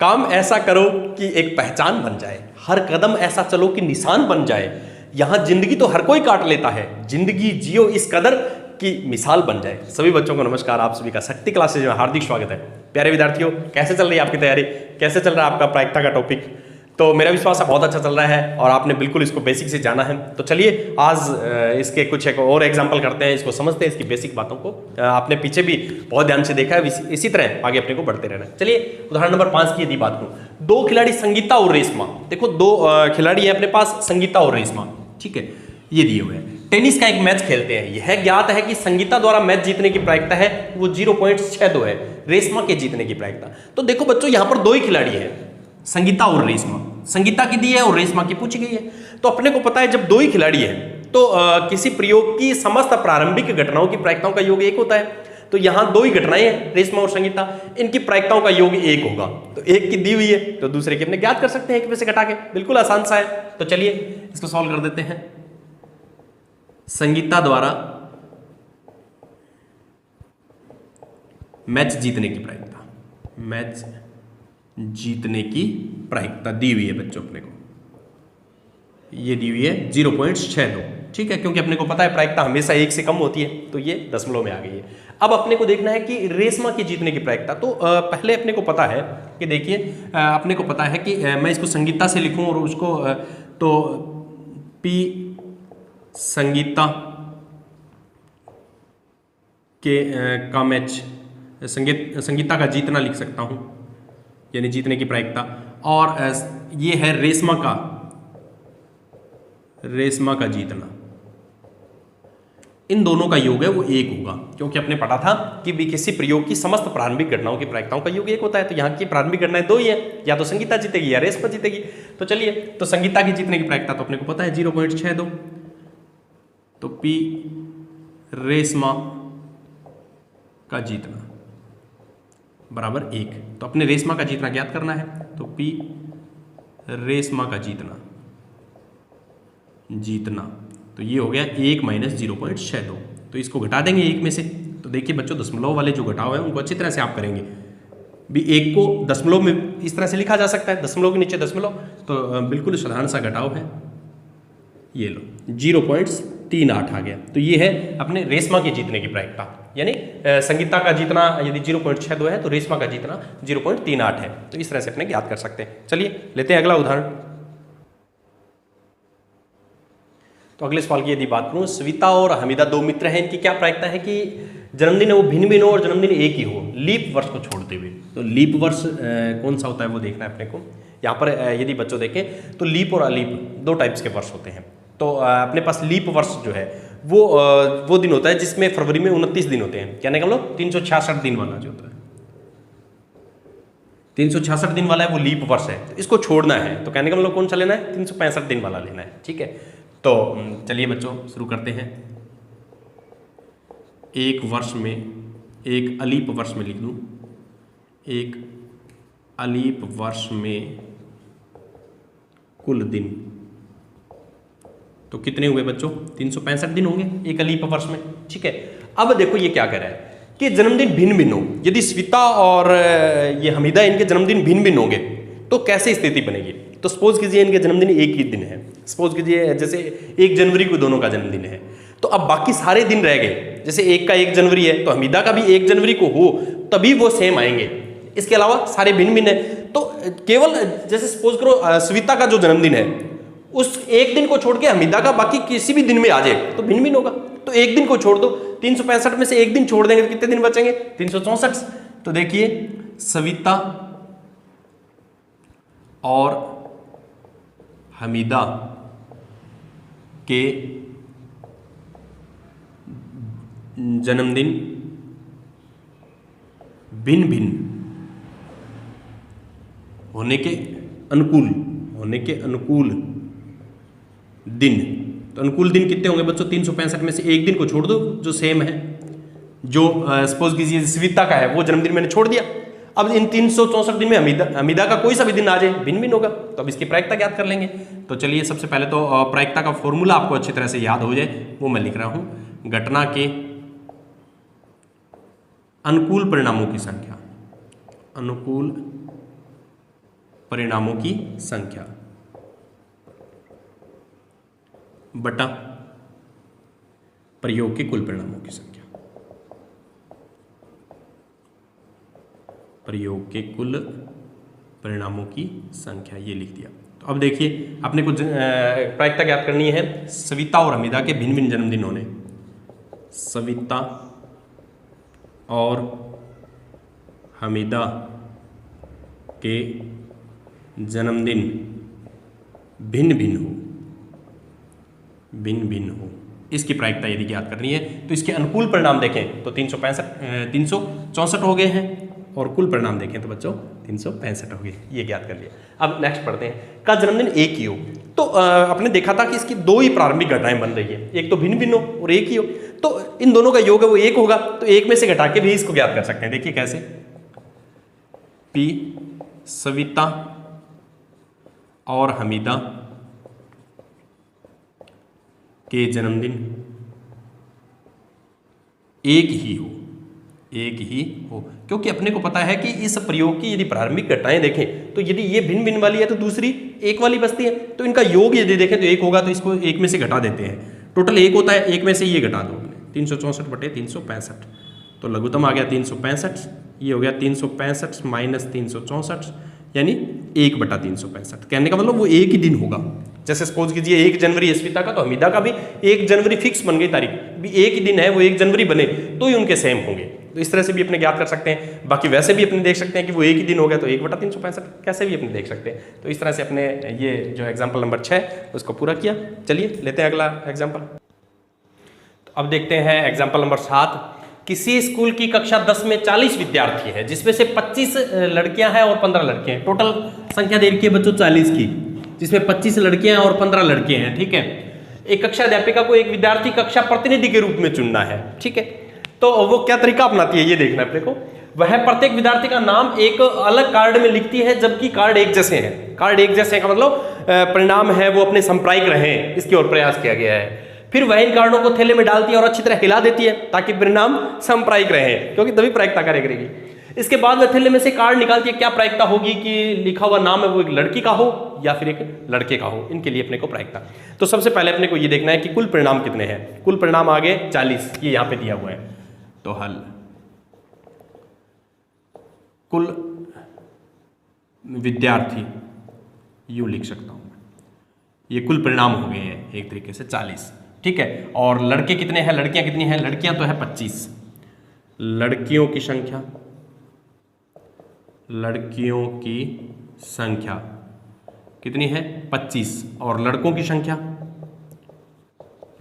काम ऐसा करो कि एक पहचान बन जाए, हर कदम ऐसा चलो कि निशान बन जाए। यहां जिंदगी तो हर कोई काट लेता है, जिंदगी जियो इस कदर कि मिसाल बन जाए। सभी बच्चों को नमस्कार, आप सभी का शक्ति क्लासेज में हार्दिक स्वागत है। प्यारे विद्यार्थियों, कैसे चल रही है आपकी तैयारी, कैसे चल रहा है आपका प्रायिकता का टॉपिक? तो मेरा विश्वास है बहुत अच्छा चल रहा है और आपने बिल्कुल इसको बेसिक से जाना है। तो चलिए आज इसके कुछ एक और एग्जाम्पल करते हैं, इसको समझते हैं, इसकी बेसिक बातों को। आपने पीछे भी बहुत ध्यान से देखा है, इसी तरह आगे अपने को बढ़ते रहना है। चलिए उदाहरण नंबर 5 की यदि बात करूं, दो खिलाड़ी संगीता और रेशमा। देखो दो खिलाड़ी है अपने पास, संगीता और रेशमा, ठीक है, ये दिए हुए हैं। टेनिस का एक मैच खेलते हैं। यह ज्ञात है कि संगीता द्वारा मैच जीतने की प्रायिकता है वो 0.62 है, रेशमा के जीतने की प्रायिकता। तो देखो बच्चों, यहां पर दो ही खिलाड़ी हैं, संगीता और रेशमा। संगीता की दी है और रेशमा की पूछी गई है। तो अपने को पता है जब दो ही खिलाड़ी हैं तो किसी प्रयोग की समस्त प्रारंभिक घटनाओं की प्रायिकताओं का योग 1 होता है। तो यहां दो ही घटनाएं हैं, रेशमा और संगीता, इनकी प्रायिकताओं का योग 1 होगा। तो एक की दी हुई है तो दूसरे की अपने ज्ञात कर सकते हैं एक में से घटा के, बिल्कुल आसान सा है। तो चलिए इसको सॉल्व कर देते हैं। संगीता द्वारा मैच जीतने की प्रायिकता, मैच जीतने की प्रायिकता दी हुई है बच्चों अपने को, ये दी हुई है 0.62, ठीक है, क्योंकि अपने को पता है प्रायिकता हमेशा 1 से कम होती है, तो ये दशमलव में आ गई है। अब अपने को देखना है कि रेशमा की जीतने की प्रायिकता। तो पहले अपने को पता है कि देखिए अपने को पता है कि मैं इसको संगीता से लिखूं और उसको तो पी संगीता के का मैच संगीता का जीतना लिख सकता हूं, यानी जीतने की प्रायिकता। और ये है रेशमा का जीतना। इन दोनों का योग है वो 1 होगा, क्योंकि अपने पढ़ा था कि भी किसी प्रयोग की समस्त प्रारंभिक घटनाओं की प्रायिकताओं का योग 1 होता है। तो यहाँ की प्रारंभिक घटनाएं दो ही है, या तो संगीता जीतेगी या रेशमा जीतेगी। तो चलिए, तो संगीता की जीतने की प्रायिकता तो अपने को पता है 0.62, तो पी रेशमा का जीतना बराबर 1। तो अपने रेशमा का जीतना ज्ञात करना है, तो पी रेशमा का जीतना तो ये हो गया 1 - 0.62। तो इसको घटा देंगे 1 में से। तो देखिए बच्चों, दशमलव वाले जो घटाव है उनको अच्छी तरह से आप करेंगे भी। 1 को दशमलव में इस तरह से लिखा जा सकता है, दशमलव के नीचे दशमलव, तो बिल्कुल साधारण सा घटाव है। ये लो 0.38 आ गया। तो ये है अपने रेशमा की जीतने की प्रायिकता, यानी संगीता का जीतना यदि 0.62 है तो रेशमा का जीतना 0.38 है। तो इस तरह से अपने ज्ञात कर सकते हैं। चलिए लेते हैं अगला उदाहरण। तो अगले सवाल की यदि बात करूं, सविता और हमीदा दो मित्र हैं, इनकी क्या प्रायिकता है कि जन्मदिन है वो भिन्न भिन्न हो और जन्मदिन एक ही हो, लीप वर्ष को छोड़ते हुए। तो लीप वर्ष कौन सा होता है वो देखना है अपने को। यहाँ पर यदि बच्चों देखें तो लीप और अलीप दो टाइप्स के वर्ष होते हैं। तो अपने पास लीप वर्ष जो है वो दिन होता है जिसमें फरवरी में 29 दिन होते हैं, कहने का मतलब 366 दिन वाला जो होता है, 366 दिन वाला है वो लीप वर्ष है। तो इसको छोड़ना है, तो कहने का मतलब कौन सा लेना है, 365 दिन वाला लेना है, ठीक है। तो चलिए बच्चों शुरू करते हैं। एक वर्ष में, एक अलीप वर्ष में लिख दूं, एक अलीप वर्ष में कुल दिन तो कितने हुए बच्चों, 365 दिन होंगे एक अलीप वर्ष में, ठीक है। अब देखो ये क्या कह रहा है कि जन्मदिन भिन्न भिन्न हो। यदि स्विता और ये हमीदा इनके जन्मदिन भिन्न भिन्न होंगे तो कैसे स्थिति बनेगी। तो सपोज कीजिए इनके जन्मदिन एक ही दिन है, सपोज कीजिए जैसे 1 जनवरी को दोनों का जन्मदिन है, तो अब बाकी सारे दिन रह गए। जैसे एक का 1 जनवरी है तो हमीदा का भी 1 जनवरी को हो तभी वो सेम आएंगे, इसके अलावा सारे भिन्न भिन्न है। तो केवल जैसे सपोज करो स्विता का जो जन्मदिन है उस एक दिन को छोड़ के हमीदा का बाकी किसी भी दिन में आ जाए तो भिन्न भिन्न होगा। तो एक दिन को छोड़ दो, 365 में से एक दिन छोड़ देंगे तो कितने दिन बचेंगे, 364। तो देखिए सविता और हमीदा के जन्मदिन भिन्न भिन्न होने के अनुकूल दिन। तो अनुकूल दिन कितने होंगे बच्चों, 365 में से एक दिन को छोड़ दो जो सेम है, जो सपोज कीजिए स्विता का है वो जन्मदिन मैंने छोड़ दिया। अब इन 364 दिन में हमीदा का कोई सा भी दिन आ जाए भिन्न भिन्न होगा, तो अब इसकी प्रायिकता ज्ञात कर लेंगे। तो चलिए सबसे पहले तो प्रायिकता का फॉर्मूला आपको अच्छी तरह से याद हो जाए वो मैं लिख रहा हूं। घटना के अनुकूल परिणामों की संख्या, अनुकूल परिणामों की संख्या बटा प्रयोग के कुल परिणामों की संख्या, प्रयोग के कुल परिणामों की संख्या, ये लिख दिया। तो अब देखिए आपने कुछ प्रायिकता ज्ञात करनी है। सविता और हमीदा के भिन्न भिन्न जन्मदिन होने, सविता और हमीदा के जन्मदिन भिन्न भिन्न हो, इसकी प्रायिकता यदि ज्ञात करनी है तो इसके अनुकूल परिणाम देखें तो 364 हो गए हैं और कुल परिणाम देखें तो बच्चों 365 हो गए, ये ज्ञात कर लिया। अब नेक्स्ट पढ़ते हैं। का जन्मदिन एक ही हो, तो आपने देखा था कि इसकी दो ही प्रारंभिक घटनाएं बन रही है, एक तो भिन्न भिन्न हो और एक ही हो, तो इन दोनों का योग है वो एक होगा, तो एक में से घटा के भी इसको ज्ञात कर सकते हैं। देखिए कैसे, पी सविता और हमीदा के जन्मदिन एक ही हो, क्योंकि अपने को पता है कि इस प्रयोग की यदि प्रारंभिक घटनाएं देखें तो यदि ये भिन्न भिन्न वाली है तो दूसरी एक वाली बचती है, तो इनका योग यदि देखें तो एक होगा, तो इसको एक में से घटा देते हैं। टोटल एक होता है, एक में से ये घटा दो अपने 364 बटे 365, तो लघुत्तम आ गया 365, ये हो गया 365 माइनस 364 यानी 1/365। कहने का मतलब वो एक ही दिन होगा। जैसे सपोज कीजिए 1 जनवरी अस्मिता का, तो हमीदा का भी 1 जनवरी फिक्स बन गई तारीख, भी एक ही दिन है, वो 1 जनवरी बने तो ही उनके सेम होंगे। तो इस तरह से भी अपने ज्ञात कर सकते हैं। बाकी वैसे भी अपने देख सकते हैं कि वो एक ही दिन हो गया तो 1/365, कैसे भी अपने देख सकते हैं। तो इस तरह से अपने ये जो एग्जाम्पल नंबर 6 उसको पूरा किया। चलिए लेते हैं अगला एग्जाम्पल। तो अब देखते हैं एग्जाम्पल नंबर 7। किसी स्कूल की कक्षा 10 में 40 विद्यार्थी हैं, जिसमें से 25 लड़कियां हैं और 15 लड़के हैं। टोटल संख्या दे रखी है बच्चों 40 की, जिसमें 25 लड़कियां और 15 लड़के हैं। ठीक है, एक कक्षा अध्यापिका को एक विद्यार्थी कक्षा प्रतिनिधि के रूप में चुनना है। ठीक है, तो वो क्या तरीका अपनाती है ये देखना है अपने को। वह प्रत्येक विद्यार्थी का नाम एक अलग कार्ड में लिखती है, जबकि कार्ड एक जैसे हैं। कार्ड एक जैसे का मतलब परिणाम है वो अपने संप्रायिक रहें, इसकी ओर प्रयास किया गया है। फिर वह इन कार्डों को थैले में डालती है और अच्छी तरह हिला देती है ताकि परिणाम संप्रायिक रहे, क्योंकि तभी प्रायिकता कार्य करेगी। इसके बाद वह थैले में से कार्ड निकालती है। क्या प्रायिकता होगी कि लिखा हुआ नाम है वो एक लड़की का हो या फिर एक लड़के का हो, इनके लिए अपने को प्रायिकता। तो सबसे पहले अपने को ये देखना है कि कुल परिणाम कितने हैं। कुल परिणाम आगे 40, ये यहां पे दिया हुआ है। तो हल कुल विद्यार्थी यूं लिख सकता हूं, ये कुल परिणाम हो गए हैं एक तरीके से 40। ठीक है, और लड़के कितने हैं, लड़कियां कितनी हैं? लड़कियां तो है 25। लड़कियों की संख्या, लड़कियों की संख्या कितनी है? 25। और लड़कों की संख्या,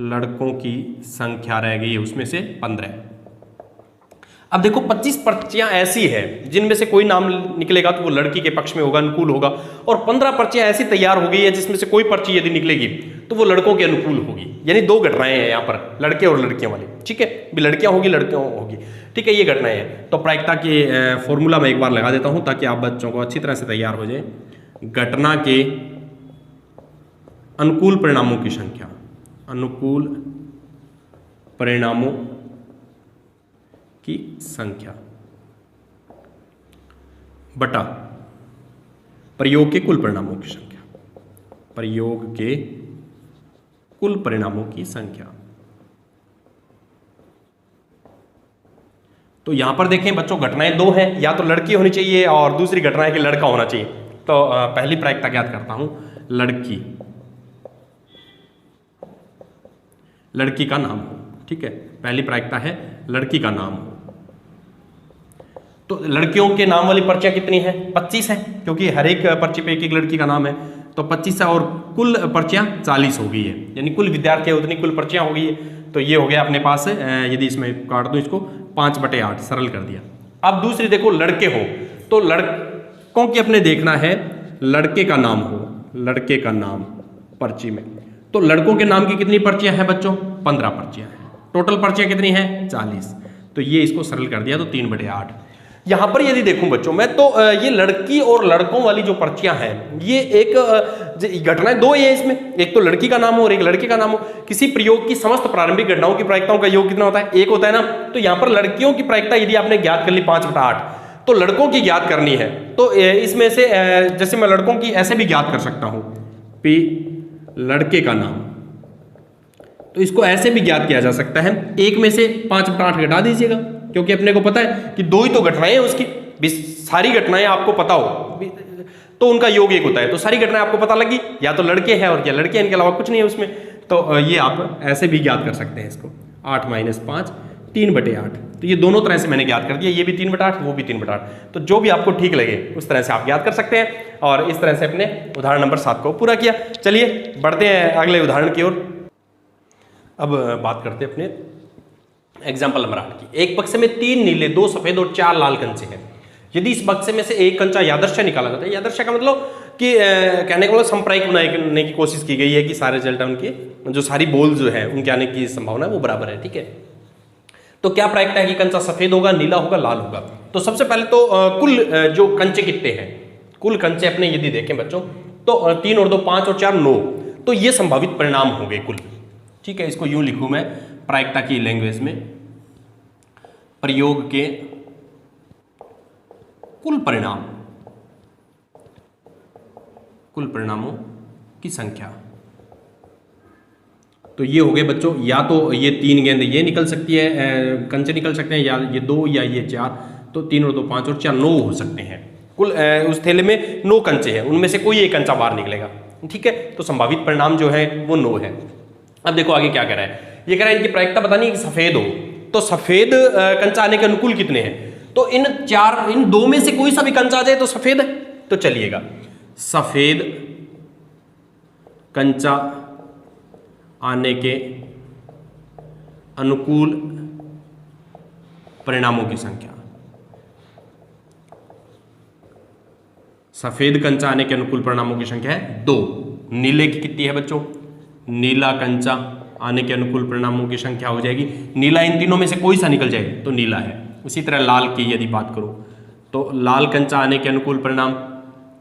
लड़कों की संख्या रह गई है उसमें से 15। अब देखो 25 पर्चियां ऐसी है जिनमें से कोई नाम निकलेगा तो वो लड़की के पक्ष में होगा, अनुकूल होगा, और 15 पर्चियां ऐसी तैयार हो गई है जिसमें से कोई पर्ची यदि निकलेगी तो वो लड़कों के अनुकूल होगी। यानी दो घटनाएं हैं यहाँ पर, लड़के और लड़कियों वाली। ठीक है, भी लड़कियां होगी लड़कियों होगी। ठीक है, ये घटनाएं हैं। तो प्रायिकता के फॉर्मूला मैं एक बार लगा देता हूं ताकि आप बच्चों को अच्छी तरह से तैयार हो जाए। घटना के अनुकूल परिणामों की संख्या, अनुकूल परिणामों की संख्या बटा प्रयोग के कुल परिणामों की संख्या, प्रयोग के कुल परिणामों की संख्या। तो यहां पर देखें बच्चों घटनाएं दो हैं, या तो लड़की होनी चाहिए और दूसरी घटना है कि लड़का होना चाहिए। तो पहली प्रायिकता ज्ञात करता हूं, लड़की, लड़की का नाम हो। ठीक है, पहली प्रायिकता है लड़की का नाम हो। तो लड़कियों के नाम वाली पर्चियां कितनी हैं? 25 है, क्योंकि हर एक पर्ची पे एक एक लड़की का नाम है। तो 25 है और कुल पर्चियां 40 हो गई है, यानी कुल विद्यार्थी उतनी कुल पर्चियां हो गई है। तो ये हो गया अपने पास, यदि इसमें काट दो इसको 5/8, सरल कर दिया। अब दूसरी देखो लड़के हो, तो लड़कों की अपने देखना है लड़के का नाम हो, लड़के का नाम पर्ची में। तो लड़कों के नाम की कितनी पर्चियां हैं बच्चों? 15 पर्चियां हैं। टोटल पर्चियां कितनी हैं? 40। तो ये इसको सरल कर दिया तो 3/8। यहां पर यदि देखूं बच्चों मैं, तो ये लड़की और लड़कों वाली जो पर्चियां हैं, ये एक घटनाएं दो है इसमें, एक तो लड़की का नाम हो और एक लड़के का नाम हो। किसी प्रयोग की समस्त प्रारंभिक घटनाओं की प्रायिकताओं का योग कितना होता है? 1 होता है ना। तो यहां पर लड़कियों की प्रायिकता यदि आपने ज्ञात कर ली 5/8, तो लड़कों की ज्ञात करनी है, तो इसमें से जैसे मैं लड़कों की ऐसे भी ज्ञात कर सकता हूं, P लड़के का नाम, तो इसको ऐसे भी ज्ञात किया जा सकता है। एक में से 5/8 घटा दीजिएगा, क्योंकि अपने को पता है कि 2 ही तो घटनाएं हैं उसकी, सारी घटनाएं आपको पता हो तो उनका योग 1 होता है, तो सारी घटनाएं आपको पता लगी, या तो लड़के हैं और या लड़के, इनके अलावा कुछ नहीं है उसमें। तो ये आप ऐसे भी ज्ञात कर सकते हैं इसको, 8 - 5 3/8। तो ये दोनों तरह से मैंने ज्ञात कर दिया, ये भी 3/8 वो भी 3/8। तो जो भी आपको ठीक लगे उस तरह से आप ज्ञात कर सकते हैं, और इस तरह से अपने उदाहरण नंबर 7 को पूरा किया। चलिए बढ़ते हैं अगले उदाहरण की ओर। अब बात करते हैं अपने एग्जाम्पल नंबर 8 की। एक बक्से में 3 नीले, 2 सफेद और 4 लाल कंचे हैं। यदि इस बक्से में से एक कंचा यादृच्छा निकाला जाता है, यादृच्छा का मतलब कि कहने का मतलब संप्रायिक बनाने की कोशिश की गई है कि सारे रिजल्ट उनके जो सारी बॉल जो है उनके आने की संभावना है वो बराबर है, ठीक है। तो क्या प्रायिकता है कि कंचा सफेद होगा, नीला होगा, लाल होगा। तो सबसे पहले तो कुल जो कंचे कितने हैं, कुल कंचे अपने यदि देखें बच्चों तो 3 और 2 5 और 4 9, तो ये संभावित परिणाम होंगे कुल, ठीक है। इसको यूं लिखूं मैं प्रायिकता की लैंग्वेज में, प्रयोग के कुल परिणाम, कुल परिणामों की संख्या। तो ये हो गए बच्चों, या तो ये 3 गेंद ये निकल सकती है, कंचे निकल सकते हैं, या ये 2 या ये 4। तो 3 और 2 5 और 4 9 हो सकते हैं कुल। उस थैले में 9 कंचे हैं, उनमें से कोई एक कंचा बाहर निकलेगा, ठीक है। तो संभावित परिणाम जो है वो 9 है। अब देखो आगे क्या कह रहा है, ये कह रहा है इनकी प्रायिकता बतानी है कि सफेद हो, तो सफेद कंचा आने के अनुकूल कितने हैं। तो इन 2 में से कोई सा भी कंचा आ जाए तो सफेद है, तो चलिएगा सफेद कंचा आने के अनुकूल परिणामों की संख्या, सफेद कंचा आने के अनुकूल परिणामों की संख्या है 2। नीले की कितनी है बच्चों, नीला कंचा आने के अनुकूल परिणामों की संख्या हो जाएगी, नीला इन तीनों में से कोई सा निकल जाए तो नीला है। उसी तरह लाल की यदि बात करूं तो लाल कंचा आने के अनुकूल परिणाम,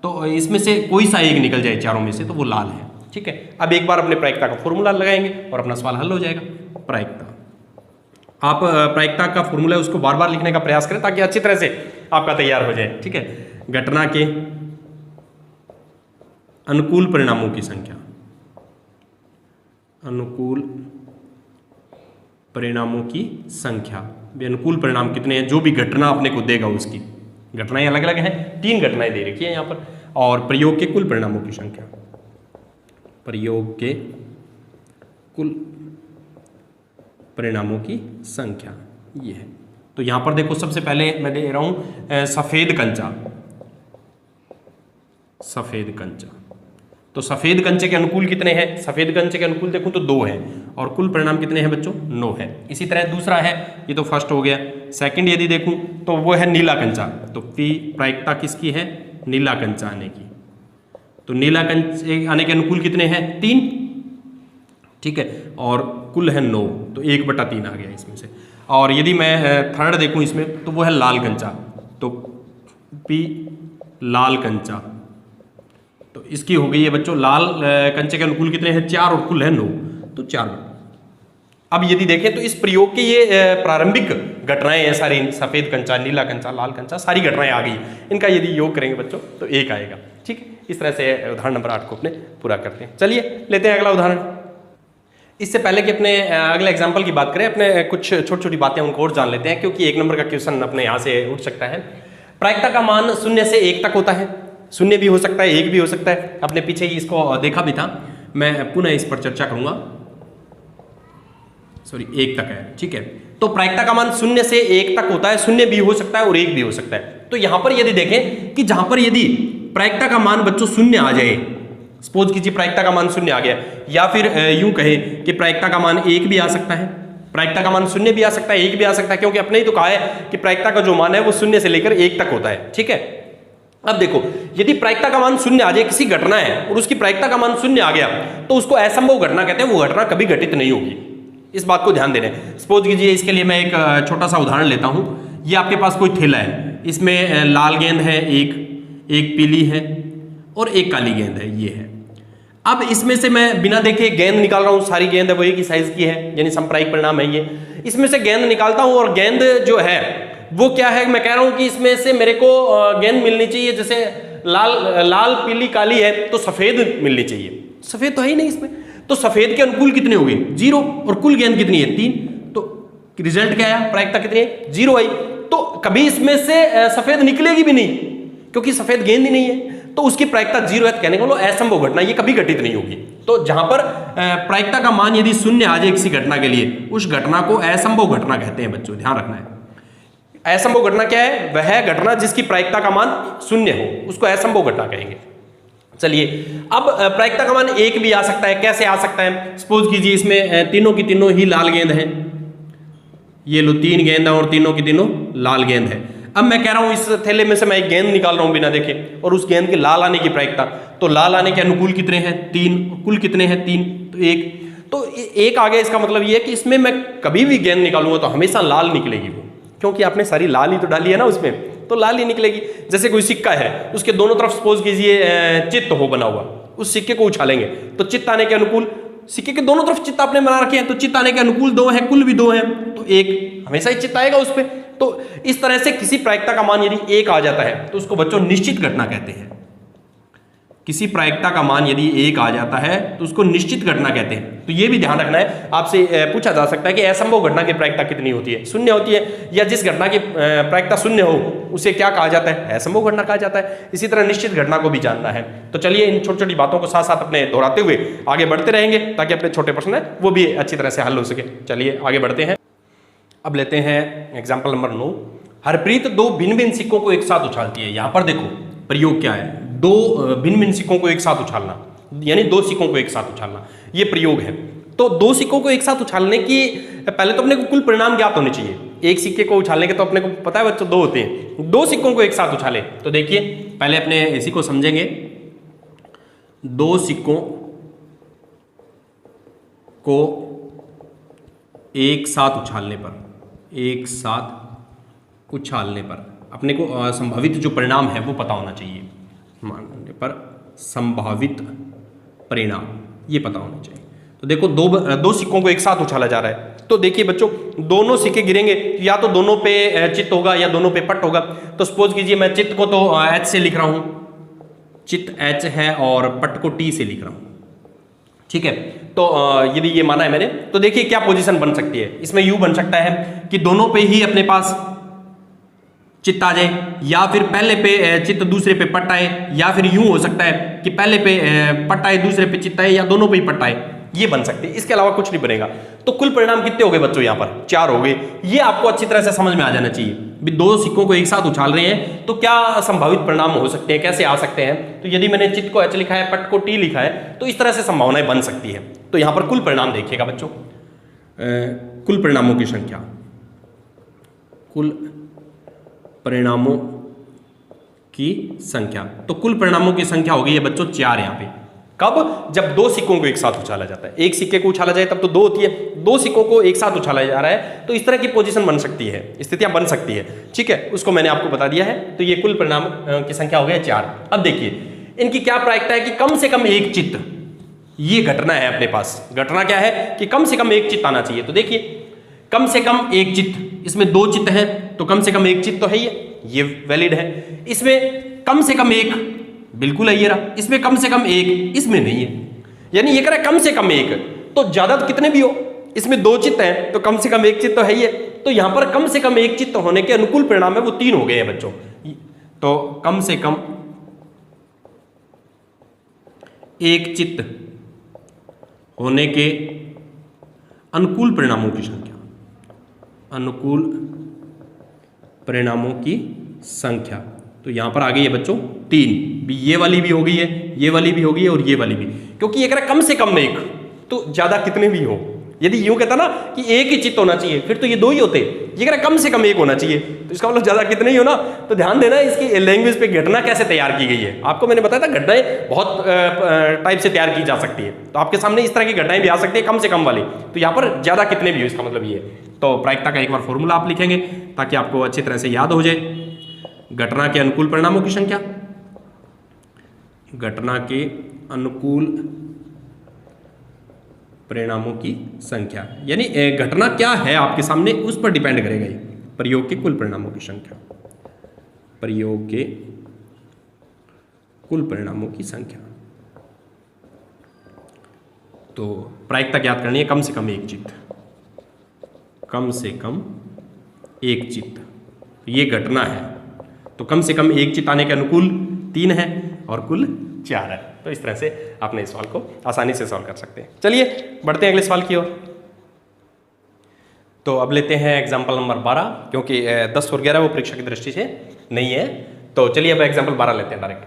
तो इसमें से कोई सा एक निकल जाए चारों में से तो वो लाल है, ठीक है। अब एक बार अपने प्रायिकता का फॉर्मूला लगाएंगे और अपना सवाल हल हो जाएगा। प्रायिकता, आप प्रायिकता का फॉर्मूला उसको बार बार लिखने का प्रयास करें ताकि अच्छी तरह से आपका तैयार हो जाए, ठीक है। घटना के अनुकूल परिणामों की संख्या, अनुकूल परिणामों की संख्या, अनुकूल परिणाम कितने हैं, जो भी घटना अपने को देगा उसकी, घटनाएं अलग अलग हैं, 3 घटनाएं दे रखी है यहाँ पर, और प्रयोग के कुल परिणामों की संख्या, प्रयोग के कुल परिणामों की संख्या ये है। तो यहां पर देखो सबसे पहले मैं दे रहा हूं सफेद कंचा, सफेद कंचा। तो सफेद कंचे के अनुकूल कितने हैं, सफेद कंचे के अनुकूल देखूं तो 2 हैं, और कुल परिणाम कितने हैं बच्चों 9 है। इसी तरह दूसरा है, ये तो फर्स्ट हो गया। सेकंड यदि देखूं तो वो है नीला कंचा, तो पी प्रायिकता किसकी है, नीला कंचा आने की। तो नीला कंचे आने के अनुकूल कितने हैं 3, ठीक है, और कुल है 9, तो 1/3 आ गया इसमें से। और यदि मैं थर्ड देखूं इसमें तो वो है लाल कंचा, तो पी लाल कंचा, तो इसकी हो गई है बच्चों लाल कंचे के अनुकूल कितने हैं 4 और कुल है 9, तो 4। अब यदि देखें तो इस प्रयोग के ये प्रारंभिक घटनाएं हैं सारी, सफेद कंचा, नीला कंचा, लाल कंचा, सारी घटनाएं आ गई। इनका यदि योग करेंगे बच्चों तो 1 आएगा, ठीक है। इस तरह से उदाहरण नंबर 8 को अपने पूरा करते हैं। चलिए लेते हैं अगला उदाहरण। इससे पहले कि अपने अगले एग्जाम्पल की बात करें, अपने कुछ छोटी छोटी बातें उनको और जान लेते हैं, क्योंकि 1 नंबर का क्वेश्चन अपने यहाँ से उठ सकता है। प्रायिकता का मान 0 से 1 तक होता है, 0 भी हो सकता है 1 भी हो सकता है, अपने पीछे ही इसको देखा भी था, मैं पुनः इस पर चर्चा करूंगा। सॉरी 1 तक है, ठीक है। तो प्रायिकता का मान 0 से 1 तक होता है, 0 भी हो सकता है और 1 भी हो सकता है। तो यहां पर यदि देखें कि जहां पर यदि प्रायिकता का मान बच्चों 0 आ जाए, सपोज कीजिए प्रायिकता का मान 0 आ गया, या फिर यूं कहें कि प्रायिकता का मान 1 भी आ सकता है, प्रायिकता का मान 0 भी आ सकता है 1 भी आ सकता है, क्योंकि अपने ही तो कहा है कि प्रायिकता का जो मान है वो 0 से लेकर 1 तक होता है, ठीक है। अब देखो यदि प्रायिकता का मान 0 आ जाए, किसी घटना है और उसकी प्रायिकता का मान 0 आ गया, तो उसको असंभव घटना कहते हैं, वो घटना कभी घटित नहीं होगी। इस बात को ध्यान देना है। सपोज कीजिए इसके लिए मैं एक छोटा सा उदाहरण लेता हूं। ये आपके पास कोई थैला है, इसमें लाल गेंद है एक पीली है और एक काली गेंद है, ये है। अब इसमें से मैं बिना देखे गेंद निकाल रहा हूं, सारी गेंद है वो एक ही साइज की है, यानी संप्रायिक परिणाम है ये। इसमें से गेंद निकालता हूं और गेंद जो है वो क्या है, मैं कह रहा हूं कि इसमें से मेरे को गेंद मिलनी चाहिए, जैसे लाल पीली काली है तो सफेद मिलनी चाहिए, सफेद तो है ही नहीं इसमें, तो सफेद के अनुकूल कितने हो गए 0, और कुल गेंद कितनी है 3, तो रिजल्ट क्या आया, प्रायिकता कितनी है 0 आई। तो कभी इसमें से सफेद निकलेगी भी नहीं क्योंकि सफेद गेंद ही नहीं है, तो उसकी प्रायिकता 0 है, तो कहने का मतलब असंभव घटना, ये कभी घटित नहीं होगी। तो जहां पर प्रायिकता का मान यदि 0 आ जाए किसी घटना के लिए, उस घटना को असंभव घटना कहते हैं बच्चों, ध्यान रखना है। असंभव घटना क्या है, वह घटना जिसकी प्रायिकता का मान 0 हो, उसको असंभव घटना कहेंगे। चलिए अब प्रायिकता का मान 1 भी आ सकता है, कैसे आ सकता है, सपोज कीजिए इसमें तीनों की तीनों ही लाल गेंद है, ये लो 3 गेंद है और तीनों की तीनों लाल गेंद है। अब मैं कह रहा हूं इस थैले में से मैं एक गेंद निकाल रहा हूं बिना देखे, और उस गेंद के लाल आने की प्रायिकता, तो लाल आने के अनुकूल कितने हैं 3, कुल कितने हैं 3, तो 1, तो 1 आ गया। इसका मतलब ये है कि इसमें मैं कभी भी गेंद निकालूंगा तो हमेशा लाल निकलेगी वो, क्योंकि आपने सारी लाल ही तो डाली है ना उसमें, तो लाल ही निकलेगी। जैसे कोई सिक्का है, उसके दोनों तरफ सपोज कीजिए चित्त हो बना हुआ, उस सिक्के को उछालेंगे तो चित्त आने के अनुकूल, सिक्के के दोनों तरफ चित्त आपने बना रखे हैं, तो चित्त आने के अनुकूल 2 है, कुल भी 2 है, तो 1 हमेशा ही चित्त आएगा उस पर। तो इस तरह से किसी प्रायिकता का मान यदि 1 आ जाता है तो उसको बच्चों निश्चित घटना कहते हैं। किसी प्रायिकता का मान यदि 1 आ जाता है तो उसको निश्चित घटना कहते हैं। तो ये भी ध्यान रखना है, आपसे पूछा जा सकता है कि असंभव घटना की प्रायिकता कितनी होती है, 0 होती है, या जिस घटना की प्रायिकता 0 हो उसे क्या कहा जाता है, असंभव घटना कहा जाता है। इसी तरह निश्चित घटना को भी जानना है। तो चलिए इन छोटी छोटी बातों को साथ साथ अपने दोहराते हुए आगे बढ़ते रहेंगे, ताकि अपने छोटे प्रश्न है वो भी अच्छी तरह से हल हो सके। चलिए आगे बढ़ते हैं। अब लेते हैं एग्जाम्पल नंबर 9। हरप्रीत 2 भिन्न भिन्न सिक्कों को एक साथ उछालती है। यहां पर देखो प्रयोग क्या है, 2 भिन्न भिन्न सिक्कों को एक साथ उछालना, यानी 2 सिक्कों को एक साथ उछालना, ये प्रयोग है। तो 2 सिक्कों को एक साथ उछालने की पहले तो अपने को कुल परिणाम ज्ञात होने चाहिए। एक सिक्के को उछालने के तो अपने को पता है बच्चों 2 होते हैं, 2 सिक्कों को एक साथ उछाले तो देखिए पहले अपने इसी को समझेंगे। 2 सिक्कों को एक साथ उछालने पर, एक साथ उछालने पर अपने को संभावित जो परिणाम है वो पता होना चाहिए। मानने पर संभावित परिणाम ये पता होना चाहिए। तो देखो 2 सिक्कों को एक साथ उछाला जा रहा है, तो देखिए बच्चों दोनों सिक्के गिरेंगे, या तो दोनों पे चित्त होगा या दोनों पे पट होगा। तो सपोज कीजिए मैं चित्त को तो H से लिख रहा हूं, चित्त H है और पट को T से लिख रहा हूं, ठीक है। तो यदि ये माना है मैंने, तो देखिए क्या पोजीशन बन सकती है। इसमें यूं बन सकता है कि दोनों पे ही अपने पास चित्त आ जाए, या फिर पहले पे चित्त दूसरे पे पट आए, या फिर यूं हो सकता है कि पहले पे पट आए दूसरे पे चित्त आए, या दोनों पे ही पट आए, ये बन सकती है। इसके अलावा कुछ नहीं बनेगा। तो कुल परिणाम कितने हो गए बच्चों, यहां पर 4 हो गए। ये आपको अच्छी तरह से समझ में आ जाना चाहिए। 2 सिक्कों को एक साथ उछाल रहे हैं तो क्या संभावित परिणाम हो सकते हैं, कैसे आ सकते हैं। तो यदि मैंने चित्त को H लिखा है, पट को T लिखा है, तो इस तरह से संभावनाएं बन सकती है। तो यहां पर कुल परिणाम देखिएगा बच्चों, कुल परिणामों की संख्या, कुल परिणामों की संख्या, तो कुल परिणामों की संख्या हो गई है बच्चों 4 यहां पे। कब, जब 2 सिक्कों को एक साथ उछाला जाता है। एक सिक्के को उछाला जाए तब तो 2 होती है, 2 सिक्कों को एक साथ उछाला जा रहा है, तो इस तरह की पोजीशन बन सकती है, स्थितियां बन सकती है, ठीक है। उसको मैंने आपको बता दिया है। तो ये कुल परिणाम की संख्या हो गई 4। अब देखिए इनकी क्या प्रायिकता है कि कम से कम एक चित्त, ये घटना है अपने पास। घटना क्या है कि कम से कम एक चित्त आना चाहिए। तो देखिए कम से कम एक चित्त, इसमें 2 चित्त हैं तो कम से कम एक चित्त तो है ये वैलिड है। इसमें कम से कम एक, बिल्कुल है ये रहा। इसमें कम से कम एक, इसमें नहीं है, यानी ये कह रहा है कम से कम एक, तो ज्यादा तो कितने भी हो, इसमें 2 चित्त हैं तो कम से कम एक चित्त तो है ही है। तो यहां पर कम से कम एक चित्त होने के अनुकूल परिणाम है वो 3 हो गए हैं बच्चों। तो कम से कम एक चित्त होने के अनुकूल परिणामों की संख्या, अनुकूल परिणामों की संख्या, तो यहां पर आ गई है बच्चों 3। ये वाली भी हो गई है, ये वाली भी हो गई है और ये वाली भी, क्योंकि ये कह रहा है कम से कम एक, तो ज्यादा कितने भी हो। यदि यूं कहता ना कि एक ही चित्त होना चाहिए फिर तो ये 2 ही होते, ये कह रहा है कम से कम एक होना चाहिए, तो इसका मतलब ज्यादा कितने ही हो ना। तो ध्यान देना इसकी लैंग्वेज पे घटना कैसे तैयार की गई है। आपको मैंने बताया था घटनाएं बहुत टाइप से तैयार की जा सकती है, तो आपके सामने इस तरह की घटनाएं भी आ सकती है कम से कम वाली। तो यहाँ पर ज्यादा कितने भी हो, इसका मतलब ये है। तो प्रायिकता का एक बार फॉर्मूला आप लिखेंगे ताकि आपको अच्छी तरह से याद हो जाए। घटना के अनुकूल परिणामों की संख्या, घटना के अनुकूल परिणामों की संख्या, यानी घटना क्या है आपके सामने उस पर डिपेंड करेगा ये। प्रयोग के कुल परिणामों की संख्या, प्रयोग के कुल परिणामों की संख्या। तो प्रायिकता ज्ञात करनी है, कम से कम एक चित्त, कम से कम एक चित्त, ये घटना है। तो कम से कम एक चित्त आने के अनुकूल 3 है और कुल 4 है। तो इस तरह से आपने इस सवाल को आसानी से सॉल्व कर सकते हैं। चलिए बढ़ते हैं अगले सवाल की ओर। तो अब लेते हैं एग्जाम्पल नंबर 12, क्योंकि 10 और 11 वो परीक्षा की दृष्टि से नहीं है। तो चलिए अब एग्जाम्पल 12 लेते हैं डायरेक्ट।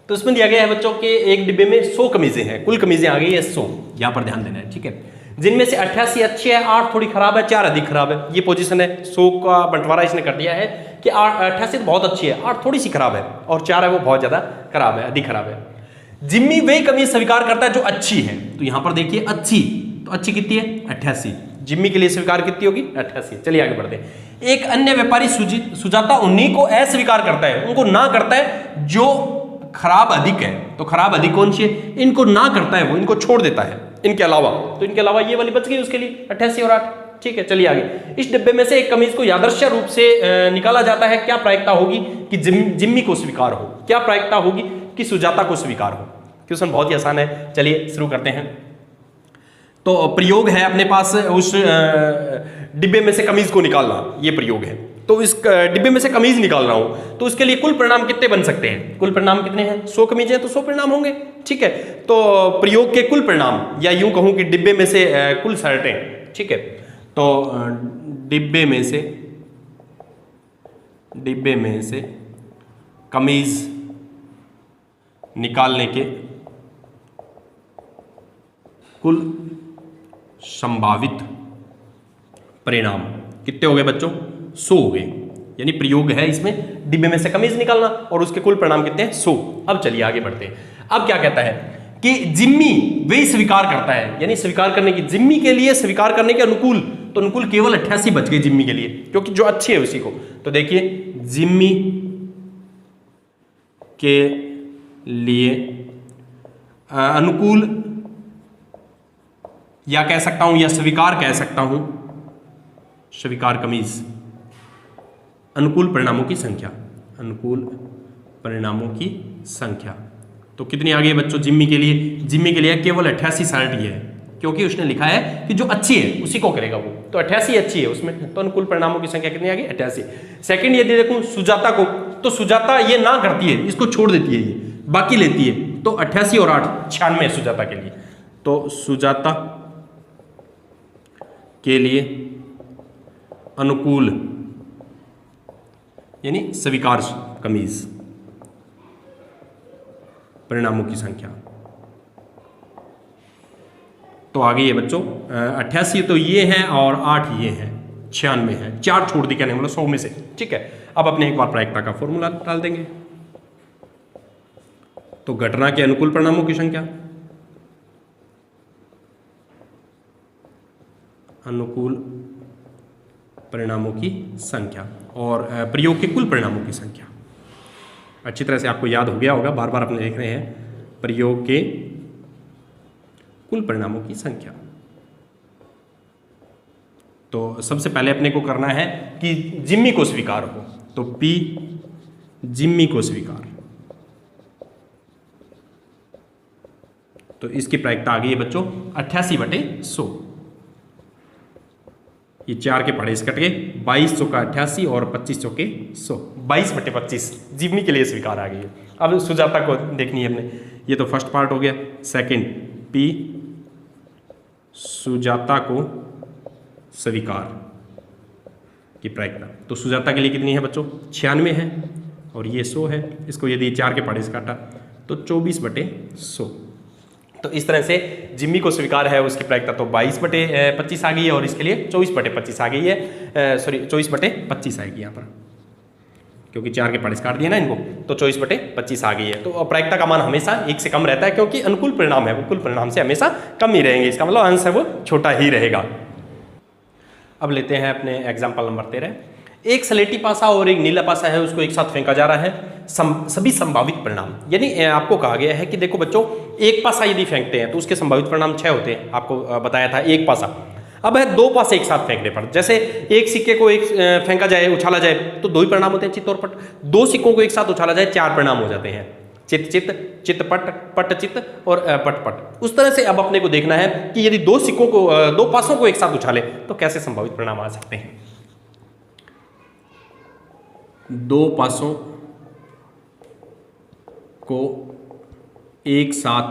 तो इसमें दिया गया है बच्चों के एक डिब्बे में 100 कमीजें हैं, कुल कमीजें आ गई है 100, यहाँ पर ध्यान देना है, ठीक है। जिनमें से 88 अच्छी है, 8 थोड़ी खराब है, 4 अधिक खराब है। ये पोजीशन है, 100 का बंटवारा इसने कर दिया है कि 88 बहुत अच्छी है, 8 थोड़ी सी खराब है और 4 है वो बहुत ज्यादा खराब है, अधिक खराब है। जिम्मी वही कमीज स्वीकार करता है जो अच्छी है। तो यहां पर देखिए अच्छी, तो अच्छी कितनी है 88, जिम्मी के लिए स्वीकार कितनी होगी 88। चलिए आगे बढ़ते हैं। एक अन्य व्यापारी सुजाता उन्हीं को अस्वीकार करता है, उनको ना करता है जो खराब अधिक है। तो खराब अधिक कौन सी है, इनको ना करता है, वो इनको छोड़ देता है इनके अलावा। तो इनके अलावा ये वाली बच गई उसके लिए 88 और 8, ठीक है। चलिए आगे। इस डिब्बे में से एक कमीज को यादृच्छिक रूप से निकाला जाता है, क्या प्रायिकता होगी कि जिम्मी को स्वीकार हो, क्या प्रायिकता होगी कि सुजाता को स्वीकार हो। क्वेश्चन बहुत ही आसान है, चलिए शुरू करते हैं। तो प्रयोग है अपने पास उस डिब्बे में से कमीज को निकालना, ये प्रयोग है। तो इस डिब्बे में से कमीज निकाल रहा हूं, तो उसके लिए कुल परिणाम कितने बन सकते हैं, कुल परिणाम कितने हैं, 100 कमीज है तो 100 परिणाम होंगे, ठीक है। तो प्रयोग के कुल परिणाम, या यूं कहूं कि डिब्बे में से कुल शर्टें, ठीक है। तो डिब्बे में से कमीज निकालने के कुल संभावित परिणाम कितने हो गए बच्चों, 100 हो गए। यानी प्रयोग है इसमें डिब्बे में से कमीज निकालना और उसके कुल परिणाम कितने हैं 100। अब चलिए आगे बढ़ते हैं। अब क्या कहता है कि जिम्मी वही स्वीकार करता है, यानी स्वीकार करने की, जिम्मी के लिए स्वीकार करने के अनुकूल, तो अनुकूल केवल 88 बच गए जिम्मी के लिए, क्योंकि जो अच्छी है उसी को। तो देखिए जिम्मी के लिए अनुकूल, या कह सकता हूं, या स्वीकार कह सकता हूं, स्वीकार कमीज, अनुकूल परिणामों की संख्या, अनुकूल परिणामों की संख्या। तो कितनी आ गई बच्चों जिम्मी के लिए, जिम्मी के लिए केवल 88 शर्ट ही है, क्योंकि उसने लिखा है कि जो अच्छी है उसी को करेगा वो। तो 88 अच्छी है उसमें, तो अनुकूल परिणामों की संख्या कितनी आ गई 88। सेकंड यदि देखूं सुजाता को, तो सुजाता ये ना करती है, इसको छोड़ देती है, ये बाकी लेती है। तो 88 और 8 96 सुजाता के लिए। तो सुजाता के लिए अनुकूल यानी स्वीकार कमीज परिणामों की संख्या तो आ गई है बच्चों 88 तो ये है और 8 ये है, 96 है, 4 छोड़ दी, क्या नहीं मतलब 100 में से, ठीक है। अब अपने एक बार प्रायिकता का फॉर्मूला डाल देंगे। तो घटना के अनुकूल परिणामों की संख्या, अनुकूल परिणामों की संख्या, और प्रयोग के कुल परिणामों की संख्या। अच्छी तरह से आपको याद हो गया होगा, बार बार अपने देख रहे हैं, प्रयोग के कुल परिणामों की संख्या। तो सबसे पहले अपने को करना है कि जिम्मी को स्वीकार हो, तो P जिम्मी को स्वीकार, तो इसकी प्रायिकता आ गई है बच्चों 88/100। ये 4 के पढ़े कट गए, 2200 का 88 और 2500 के 100, 22/25 जिम्मी के लिए स्वीकार आ गई है। अब सुजाता को देखनी है अपने, ये तो फर्स्ट पार्ट हो गया। सेकंड P सुजाता को स्वीकार की प्रायिकता, तो सुजाता के लिए कितनी है बच्चों 96 है और ये 100 है। इसको यदि 4 के पढ़े से काटा तो 24/100। तो इस तरह से जिम्मी को स्वीकार है, उसकी प्रायिकता तो 22/25 आ गई है और इसके लिए 24/25 आ गई है, सॉरी 24/25 आएगी यहाँ पर, क्योंकि 4 के पढ़े काट दिए ना इनको, तो 24/25 आ गई है। तो प्रायिकता का मान हमेशा 1 से कम रहता है, क्योंकि अनुकूल परिणाम है वो कुल परिणाम से हमेशा कम ही रहेंगे, इसका मतलब अंश है वो छोटा ही रहेगा। अब लेते हैं अपने एग्जाम्पल नंबर 13। एक स्लेटी पासा और एक नीला पासा है, उसको एक साथ फेंका जा रहा है, सभी संभावित परिणाम, यानी आपको कहा गया है कि देखो बच्चों एक पासा यदि फेंकते हैं तो उसके संभावित परिणाम 6 होते हैं, आपको बताया था एक पासा। अब है दो पासे एक साथ फेंकने पर, जैसे एक सिक्के को एक फेंका जाए, उछाला जाए तो दो ही परिणाम होते हैं, चित्त और पट। दो सिक्कों को एक साथ उछाला जाए, चार परिणाम हो जाते हैं, चित्त चित्त, चित्त पट, पट चित्त और पट पट। उस तरह से अब अपने को देखना है कि यदि दो सिक्कों को, दो पासों को एक साथ उछाले तो कैसे संभावित परिणाम आ सकते हैं। दो पासों को एक साथ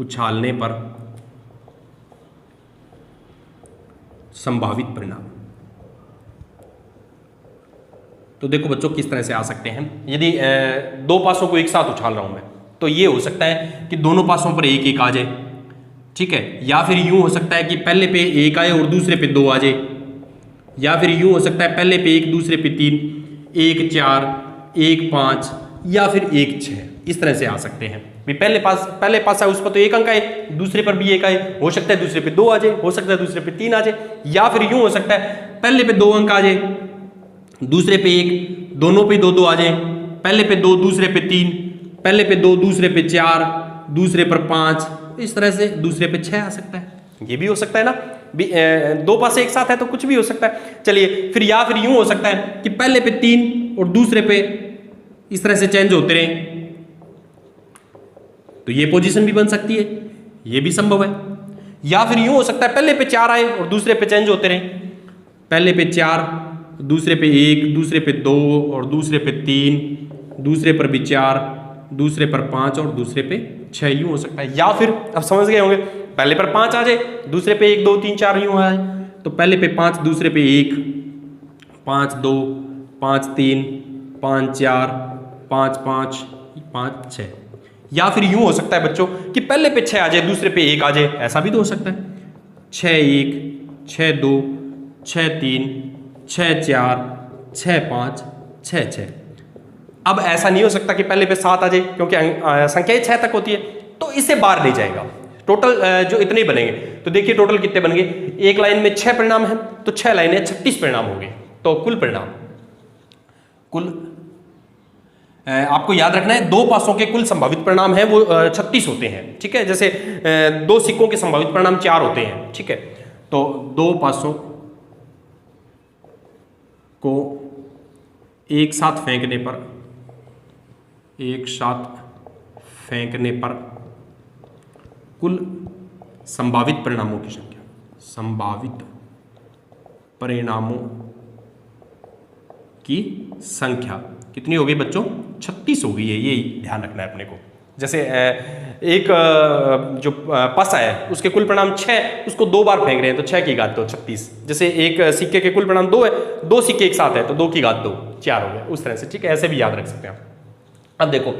उछालने पर संभावित परिणाम। तो देखो बच्चों किस तरह से आ सकते हैं। यदि दो पासों को एक साथ उछाल रहा हूं मैं, तो ये हो सकता है कि दोनों पासों पर एक एक आ जाए, ठीक है, या फिर यूं हो सकता है कि पहले पे एक आए और दूसरे पे दो आ जाए, या फिर यूं हो सकता है पहले पे एक दूसरे पे तीन, एक चार, एक पाँच, या फिर एक छः, इस तरह से आ सकते हैं। पहले पास है उस पर तो एक अंक आए, दूसरे पर भी एक आए, हो सकता है दूसरे पे दो आ जाए, हो सकता है दूसरे पे तीन आ जाए, या फिर यूं हो सकता है पहले पे दो अंक आ जाए, दूसरे पे एक, दोनों पे दो दो आ जाए, पहले पे दो दूसरे पे तीन, पहले पे दो दूसरे पे चार, दूसरे पर पाँच, इस तरह से दूसरे पे छः आ सकता है। ये भी हो सकता है ना, दो पासे एक साथ है तो कुछ भी हो सकता है। चलिए फिर, या फिर यूं हो सकता है कि पहले पे तीन और दूसरे पे इस तरह से चेंज होते रहे, तो ये पोजीशन भी बन सकती है, ये भी संभव है। या फिर यूं हो सकता है पहले पे चार आए और दूसरे पे चेंज होते रहे, पहले पे चार, दूसरे पे एक, दूसरे पे दो और दूसरे पे तीन, दूसरे पर भी चार, दूसरे पर पाँच और दूसरे पे छः, यूं हो सकता है। या फिर अब समझ गए होंगे, पहले पर पाँच आ जाए, दूसरे पे एक दो तीन चार यूं आए, तो पहले पे पाँच, दूसरे पे एक, पाँच दो, पाँच तीन, पाँच चार, पाँच पाँच, पाँच छः। या फिर यूं हो सकता है बच्चों कि पहले पे छः आ जाए, दूसरे पे एक आ जाए, ऐसा भी तो हो सकता है। छः एक, छः दो, छः तीन, छः चार, छः पाँच, छः छः। अब ऐसा नहीं हो सकता कि पहले पे सात आ जाए, क्योंकि संख्याएं छः तक होती है, तो इससे बाहर नहीं जाएगा। टोटल जो इतने ही बनेंगे, तो देखिए टोटल कितने बन गए, एक लाइन में 6 परिणाम हैं, तो 6 लाइनें 36 परिणाम हो गए। तो कुल परिणाम, कुल आपको याद रखना है, दो पासों के कुल संभावित परिणाम हैं वो 36 होते हैं, ठीक है। जैसे दो सिक्कों के संभावित परिणाम 4 होते हैं, ठीक है। तो दो पासों को एक साथ फेंकने पर, एक साथ फेंकने पर कुल संभावित परिणामों की संख्या, संभावित परिणामों की संख्या कितनी हो गई बच्चों, 36 हो गई है। ये ध्यान रखना है अपने को। जैसे एक जो पासा है उसके कुल परिणाम 6, उसको 2 बार फेंक रहे हैं तो 6 की घात 2 36। जैसे एक सिक्के के कुल परिणाम 2 है, 2 सिक्के एक साथ है तो 2 की घात 2 4 हो गए, उस तरह से, ठीक है। ऐसे भी याद रख सकते हैं। अब देखो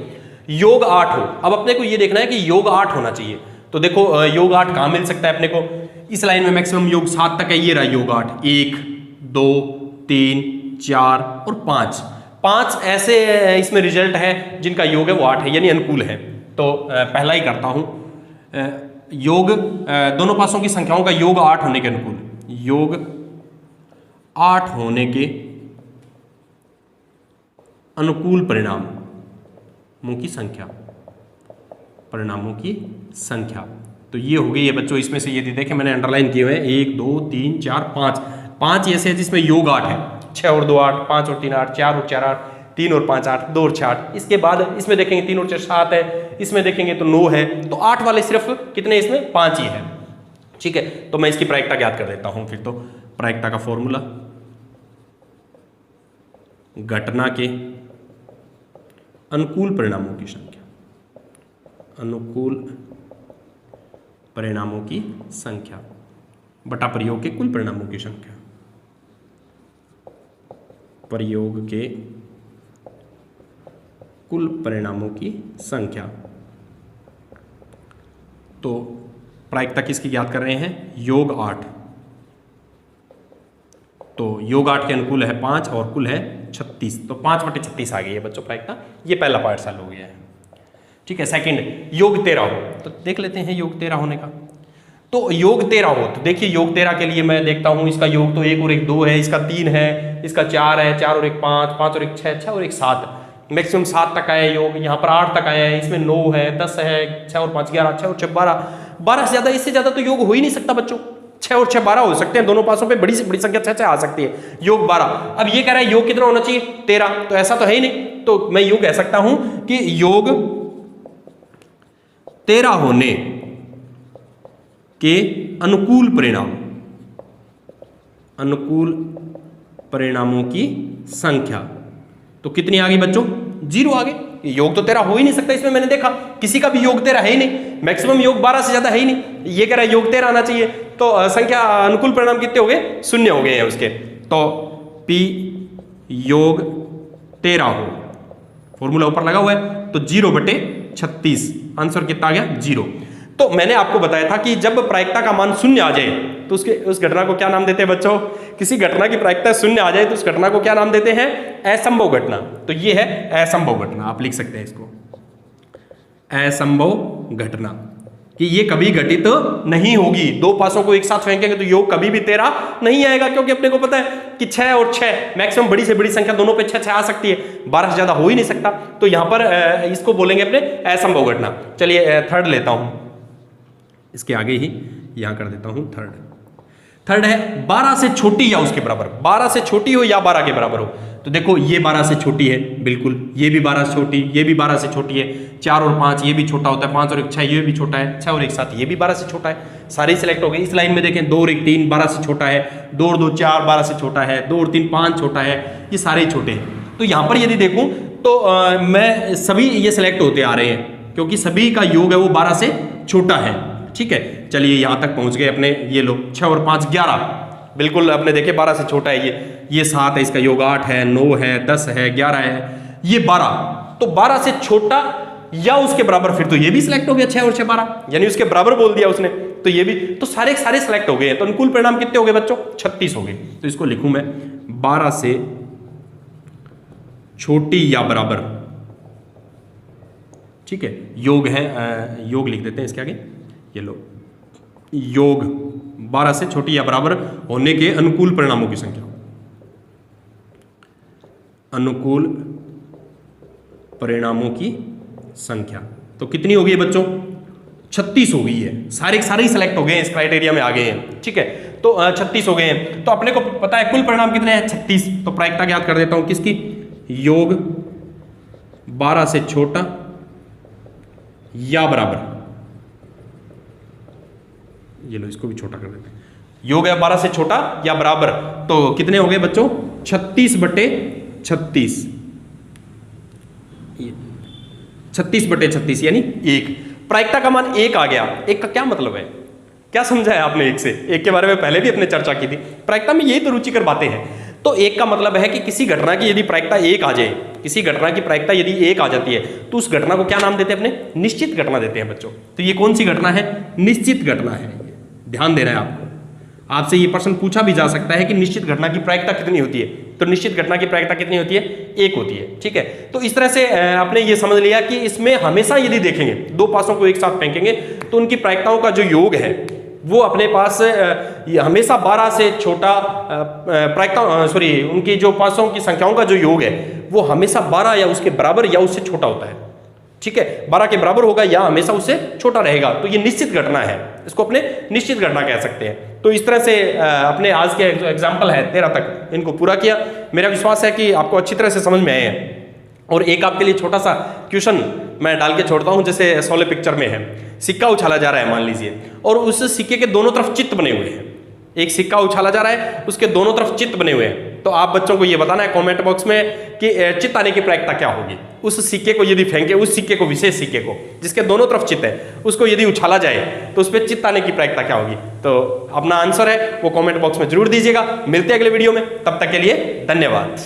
योग 8 हो, अब अपने को ये देखना है कि योग 8 होना चाहिए। तो देखो योग 8 कहाँ मिल सकता है अपने को, इस लाइन में मैक्सिमम योग 7 तक है, ये रहा योग 8, 1 2 3 4 और 5। 5 ऐसे इसमें रिजल्ट है जिनका योग है वो 8 है, यानी अनुकूल है। तो पहला ही करता हूं, योग दोनों पासों की संख्याओं का योग 8 होने के अनुकूल, योग 8 होने के अनुकूल परिणामों की संख्या, परिणामों की संख्या। तो ये हो गई है बच्चों। इसमें से यदि देखें मैंने अंडरलाइन किए हुए हैं 1 2 3 4 5, 5 ऐसे है जिसमें योग 8 है, 6 और 2 8, 5 और 3 8, 4 और 4 8, 3 और 5 8, 2 और 6 8। इसके बाद इसमें देखेंगे 3 और 4 7 है, इसमें देखेंगे तो 9 है, तो 8 वाले सिर्फ कितने, इसमें 5 ही है, ठीक है। तो मैं इसकी प्रायिकता ज्ञात कर देता हूं। फिर तो प्रायिकता का फॉर्मूला, घटना के अनुकूल परिणामों की संख्या, अनुकूल परिणामों की संख्या बटा प्रयोग के कुल परिणामों की संख्या, प्रयोग के कुल परिणामों की संख्या। तो प्रायिकता किसकी ज्ञात कर रहे हैं, योग 8। तो योग 8 के अनुकूल है 5 और कुल है 36, तो 5/36 आ गई है बच्चों प्रायिकता। ये पहला पार्ट सॉल्व हो गया है, ठीक है। सेकंड, योग 13 हो, तो देख लेते हैं योग 13 होने का। तो योग 13 हो, तो देखिए योग 13 के लिए मैं देखता हूं, इसका योग तो 1 और 1 2 है, इसका 3 है, इसका 4 है, 4 और 1 5, 5 और 1 6, 6 और 1 7। मैक्सिमम 7 तक आया योग, यहाँ पर 8 तक आया है, इसमें 9 है, 10 है, 6 और 5 11, 6 और 6 12, 12 से ज्यादा, इससे ज्यादा तो योग हो ही नहीं सकता बच्चों। 6 और 6 12 हो सकते हैं, दोनों पासों पे बड़ी से बड़ी संख्या 6 आ सकती है, योग 12। अब ये कह रहा है योग कितना होना चाहिए 13, तो ऐसा तो है ही नहीं, तो मैं योग कह सकता हूं कि योग 13 होने के अनुकूल परिणामों की संख्या, तो कितनी आ गई बच्चों 0 आ गई। योग तो 13 हो ही नहीं सकता, इसमें मैंने देखा किसी का भी योग 13 है ही नहीं, मैक्सिमम योग 12 से ज्यादा है ही नहीं, ये कह रहा है योग 13 आना चाहिए, तो संख्या अनुकूल परिणाम कितने हो गए 0 हो गए हैं उसके, तो P योग 13 हो, फॉर्मूला ऊपर लगा हुआ है, तो 0/36, आंसर कितना आ गया 0। तो मैंने आपको बताया था कि जब प्रायिकता का मान 0 आ जाए तो उस घटना को क्या नाम देते हैं बच्चों, किसी घटना की प्रायिकता 0 आ जाए तो उस घटना को क्या नाम देते हैं असंभव घटना। तो ये है असंभव घटना, आप लिख सकते हैं इसको असंभव घटना, कि ये कभी घटित नहीं होगी। दो पासों को एक साथ फेंकेंगे तो योग कभी भी 13 नहीं आएगा, क्योंकि अपने को पता है कि 6 और 6 मैक्सिमम बड़ी से बड़ी संख्या दोनों पे 6 आ सकती है, 12 से ज्यादा हो ही नहीं सकता, तो यहां पर इसको बोलेंगे अपने असंभव घटना। चलिए थर्ड लेता हूं, इसके आगे ही यहां कर देता हूं थर्ड है 12 से छोटी या उसके बराबर, 12 से छोटी हो या 12 के बराबर हो। तो देखो ये 12 से छोटी है बिल्कुल, ये भी 12 से छोटी, ये भी 12 से छोटी है, 4 और 5 ये भी छोटा होता है, 5 और 1 6 ये भी छोटा है, 6 और 1 7 ये भी 12 से छोटा है, सारे सिलेक्ट हो गए। इस लाइन में देखें 2 और 1 3 12 से छोटा है, 2 और 2 4 12 से छोटा है, 2 और 3 5 छोटा है, ये सारे छोटे हैं। तो यहाँ पर यदि देखूं तो मैं सभी ये सिलेक्ट होते आ रहे हैं, क्योंकि सभी का योग है वो 12 से छोटा है। ठीक है, चलिए यहाँ तक पहुँच गए अपने, ये लो 6 और 5 11 बिल्कुल अपने देखे 12 से छोटा है, ये 7 है, इसका योग 8 है, 9 है, 10 है, 11 है, ये 12, तो 12 से छोटा या उसके बराबर, फिर तो ये भी सिलेक्ट हो गया 6 और 6 12, यानी उसके बराबर बोल दिया उसने, तो ये भी, तो सारे सिलेक्ट हो गए हैं। तो अनुकूल परिणाम कितने हो गए बच्चों 36 हो गए। तो इसको लिखूं मैं 12 से छोटी या बराबर, ठीक है, योग है, योग लिख देते हैं इसके आगे, ये लो योग 12 से छोटी या बराबर होने के अनुकूल परिणामों की संख्या, अनुकूल परिणामों की संख्या तो कितनी हो गई बच्चों 36 हो गई है। सारे ही सिलेक्ट हो गए हैं, इस क्राइटेरिया में आ गए हैं। ठीक है, तो 36 हो गए हैं, तो अपने को पता है कुल परिणाम कितने हैं 36। तो प्रायिकता याद कर देता हूं किसकी, योग 12 से छोटा या बराबर, ये लो इसको भी छोटा कर देते हैं, योग है 12 से छोटा या बराबर, तो कितने हो गए बच्चों 36/36, 36/36 यानी 1। प्रायिकता का मान 1 आ गया। 1 का क्या मतलब है, क्या समझा है आपने 1 से? 1 के बारे में पहले भी अपने चर्चा की थी, प्रायिकता में यही तो रुचिकर बातें हैं। तो 1 का मतलब है कि किसी घटना की यदि प्रायिकता 1 आ जाए, किसी घटना की प्रायिकता यदि 1 आ जाती है तो उस घटना को क्या नाम देते हैं अपने, निश्चित घटना देते हैं बच्चों। तो ये कौन सी घटना है, निश्चित घटना है, ध्यान देना है आपको। आपसे ये प्रश्न पूछा भी जा सकता है कि निश्चित घटना की प्रायिकता कितनी होती है, तो निश्चित घटना की प्रायिकता कितनी होती है 1 होती है। ठीक है, तो इस तरह से आपने ये समझ लिया कि इसमें हमेशा यदि देखेंगे दो पासों को एक साथ फेंकेंगे तो उनकी प्रायिकताओं का जो योग है वो अपने पास हमेशा 12 से छोटा प्रायिकता, सॉरी, उनकी जो पासों की संख्याओं का जो योग है वो हमेशा 12 या उसके बराबर या उससे छोटा होता है। ठीक है, 12 के बराबर होगा या हमेशा उससे छोटा रहेगा, तो ये निश्चित घटना है, इसको अपने निश्चित घटना कह सकते हैं। तो इस तरह से अपने आज के जो एग्जाम्पल है 13 तक इनको पूरा किया। मेरा विश्वास है कि आपको अच्छी तरह से समझ में आए हैं। और एक आपके लिए छोटा सा क्वेश्चन मैं डाल के छोड़ता हूं, जैसे शोले पिक्चर में है, सिक्का उछाला जा रहा है मान लीजिए, और उस सिक्के के दोनों तरफ चित्त बने हुए हैं। एक सिक्का उछाला जा रहा है, उसके दोनों तरफ चित्त बने हुए हैं। तो आप बच्चों को ये बताना है कमेंट बॉक्स में कि चित्त आने की प्रायिकता क्या होगी। उस सिक्के को यदि फेंके, उस सिक्के को, विशेष सिक्के को जिसके दोनों तरफ चित्त है, उसको यदि उछाला जाए तो उस पर चित्त आने की प्रायिकता क्या होगी। तो अपना आंसर है वो कमेंट बॉक्स में जरूर दीजिएगा। मिलते हैं अगले वीडियो में, तब तक के लिए धन्यवाद।